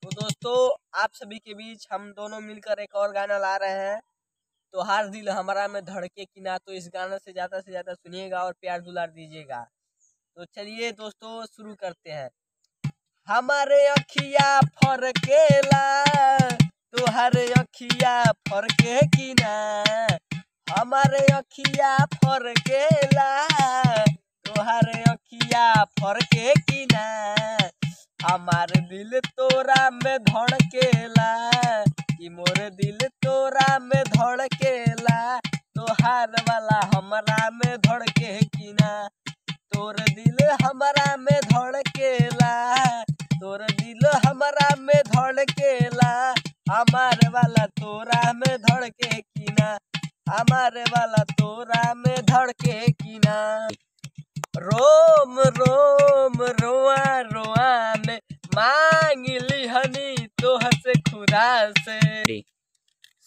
तो दोस्तों आप सभी के बीच हम दोनों मिलकर एक और गाना ला रहे हैं। तो हर दिल हमारा में धड़के की ना, तो इस गाना से ज्यादा सुनिएगा और प्यार दुलार दीजिएगा। तो चलिए दोस्तों शुरू करते हैं। हमारे अखिया फरकेला तोहरे अखिया फरके की ना, हमारे अखिया फरकेला तोहरे अखिया फरके की ना, हमारे दिल तोरा में धड़केला कि मोरे दिल तोरा में धड़केला, तोहार वाला हमरा में धड़के की ना, तोर दिल हमरा में धड़केला, तोर दिल हमरा में धड़केला, हमारे वाला तोरा में धड़के की ना, हमारे वाला तोरा में धड़के की ना। रोम रोम रोआ रोआ में मांग ली हनी तोह से खुदा से,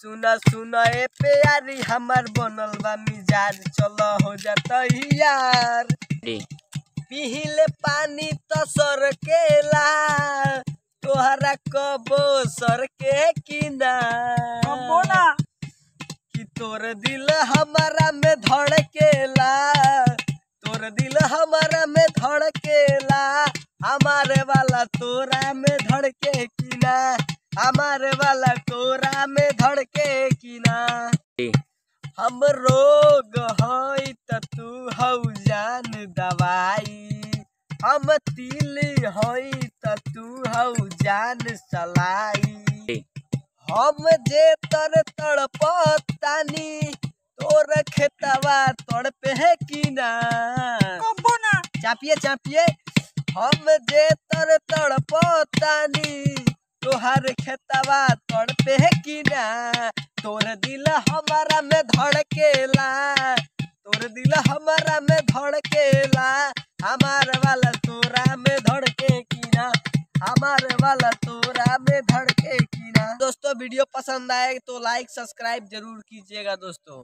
सुना सुना ए प्यारी हमार बनल बा मिजाज, चलो हो जाता यार पीले पानी तो सरकेला तोहरा कबो सरके की ना, कि तोर दिल हमारा में धड़केला, तोर दिल हमारा में धड़केला, हमारे वाला तोरा में धड़के की ना, हमारे वाला तोरा में धड़के की ना। हम रोग हई त तू हऊ जान दवाई, हम तिल हई त तू हऊ जान सलाई, हम जे तर तड़पतानी तोर खेतवा तड़पे है की ना, चापिए चापिए, हम जे तर तड़पतानी तोहर खेतवा तड़पे है की ना, तोर दिल हमारा में धड़केला, तोर दिल हमारा में धड़केला, हमारे वाला तोरा में धड़के की ना, हमारे वाला तोरा में धड़के की ना। दोस्तों वीडियो पसंद आए तो लाइक सब्सक्राइब जरूर कीजिएगा दोस्तों।